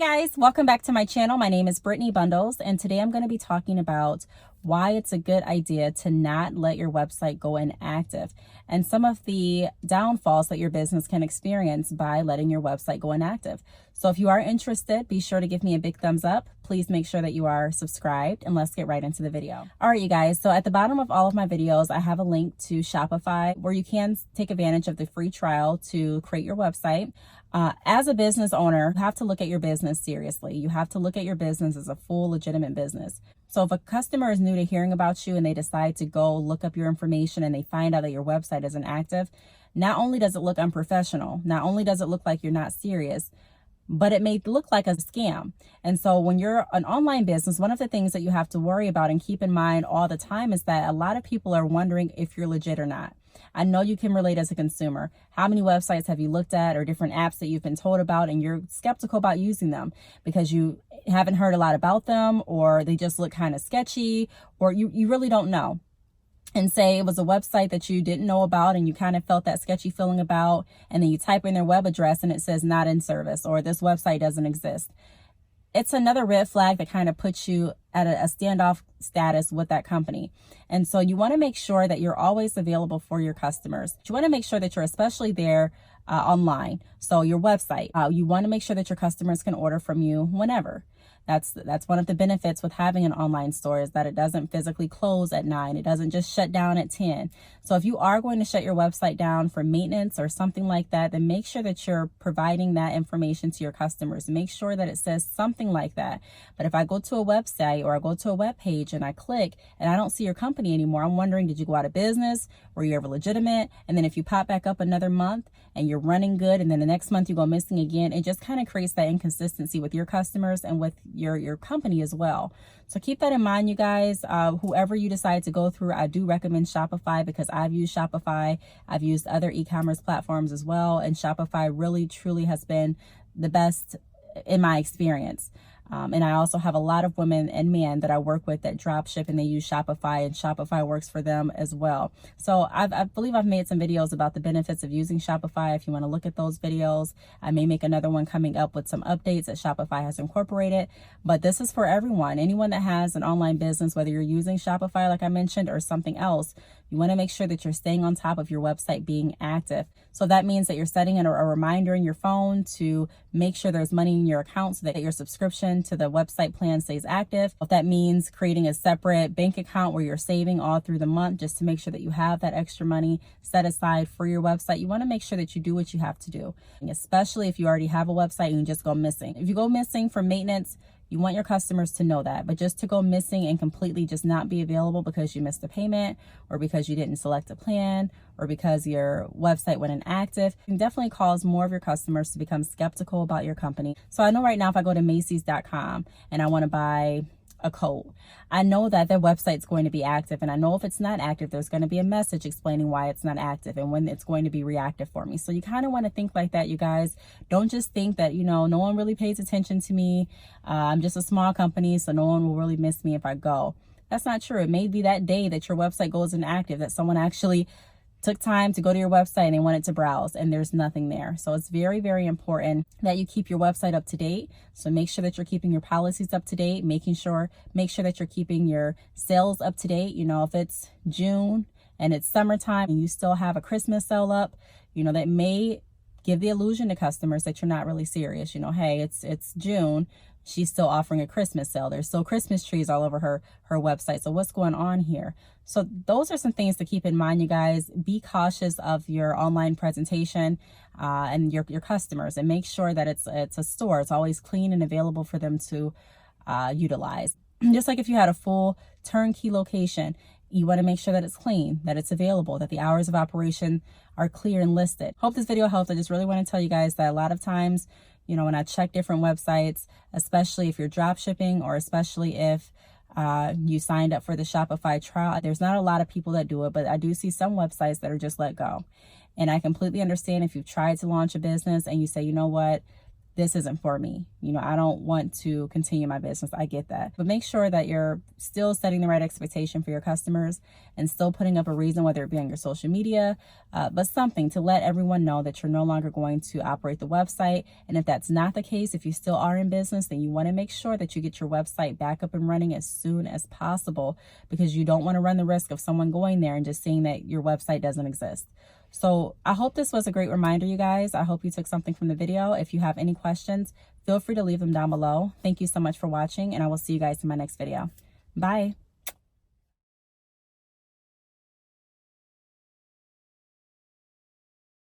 guys, welcome back to my channel. My name is Brittany Bundles, and today I'm going to be talking about why it's a good idea to not let your website go inactive and some of the downfalls that your business can experience by letting your website go inactive. So if you are interested, be sure to give me a big thumbs up. Please make sure that you are subscribed, and let's get right into the video. All right, you guys, so at the bottom of all of my videos, I have a link to Shopify where you can take advantage of the free trial to create your website. As a business owner, you have to look at your business seriously. You have to look at your business as a full legitimate business. So if a customer is new to hearing about you and they decide to go look up your information and they find out that your website isn't active, not only does it look unprofessional, not only does it look like you're not serious, but it may look like a scam. And so when you're an online business, one of the things that you have to worry about and keep in mind all the time is that a lot of people are wondering if you're legit or not. I know you can relate as a consumer. How many websites have you looked at or different apps that you've been told about and you're skeptical about using them because you haven't heard a lot about them, or they just look kind of sketchy, or you really don't know. And say it was a website that you didn't know about and you kind of felt that sketchy feeling about, and then you type in their web address and it says not in service, or this website doesn't exist. It's another red flag that kind of puts you at a standoff status with that company. And so you want to make sure that you're always available for your customers. You want to make sure that you're especially there online. So your website, you want to make sure that your customers can order from you whenever. That's one of the benefits with having an online store, is that it doesn't physically close at 9. It doesn't just shut down at 10. So if you are going to shut your website down for maintenance or something like that, then make sure that you're providing that information to your customers. Make sure that it says something like that. But if I go to a website or I go to a web page and I click and I don't see your company anymore, I'm wondering, did you go out of business? Were you ever legitimate? And then if you pop back up another month and you're running good, and then the next month you go missing again, it just kind of creates that inconsistency with your customers and with your company as well. So keep that in mind, you guys. Whoever you decide to go through, I do recommend Shopify because I've used Shopify. I've used other e-commerce platforms as well, and Shopify really truly has been the best in my experience. And I also have a lot of women and men that I work with that drop ship and they use Shopify, and Shopify works for them as well. So I believe I've made some videos about the benefits of using Shopify. If you want to look at those videos, I may make another one coming up with some updates that Shopify has incorporated. But this is for everyone. Anyone that has an online business, whether you're using Shopify, like I mentioned, or something else, you want to make sure that you're staying on top of your website being active. So that means that you're setting a reminder in your phone to make sure there's money in your account so that your subscription to the website plan stays active. If that means creating a separate bank account where you're saving all through the month just to make sure that you have that extra money set aside for your website, you want to make sure that you do what you have to do, especially if you already have a website and you just go missing. If you go missing for maintenance, you want your customers to know that, but just to go missing and completely just not be available because you missed a payment or because you didn't select a plan or because your website went inactive can definitely cause more of your customers to become skeptical about your company. So I know right now if I go to Macy's.com and I want to buy a coat, I know that their website's going to be active, and I know if it's not active, there's going to be a message explaining why it's not active and when it's going to be reactive for me. So you kind of want to think like that, you guys. Don't just think that, no one really pays attention to me. I'm just a small company, so no one will really miss me if I go. That's not true. It may be that day that your website goes inactive that someone actually took time to go to your website and they wanted to browse and there's nothing there. So it's very, very important that you keep your website up to date. So make sure that you're keeping your policies up to date, make sure that you're keeping your sales up to date. If it's June and it's summertime and you still have a Christmas sale up, that may give the illusion to customers that you're not really serious. Hey, it's June. She's still offering a Christmas sale. There's still Christmas trees all over her website. So what's going on here? So those are some things to keep in mind, you guys. Be cautious of your online presentation and your customers, and make sure that it's a store. It's always clean and available for them to utilize. Just like if you had a full turnkey location, you want to make sure that it's clean, that it's available, that the hours of operation are clear and listed. Hope this video helped. I just really want to tell you guys that a lot of times, when I check different websites, especially if you're drop shipping or especially if you signed up for the Shopify trial, there's not a lot of people that do it, but I do see some websites that are just let go. And I completely understand if you've tried to launch a business and you say, you know what, this isn't for me. You know, I don't want to continue my business. I get that. But make sure that you're still setting the right expectation for your customers and still putting up a reason, whether it be on your social media, but something to let everyone know that you're no longer going to operate the website. And if that's not the case, if you still are in business, then you want to make sure that you get your website back up and running as soon as possible, because you don't want to run the risk of someone going there and just seeing that your website doesn't exist. So I hope this was a great reminder, you guys. I hope you took something from the video. If you have any questions, feel free to leave them down below. Thank you so much for watching, and I will see you guys in my next video. Bye.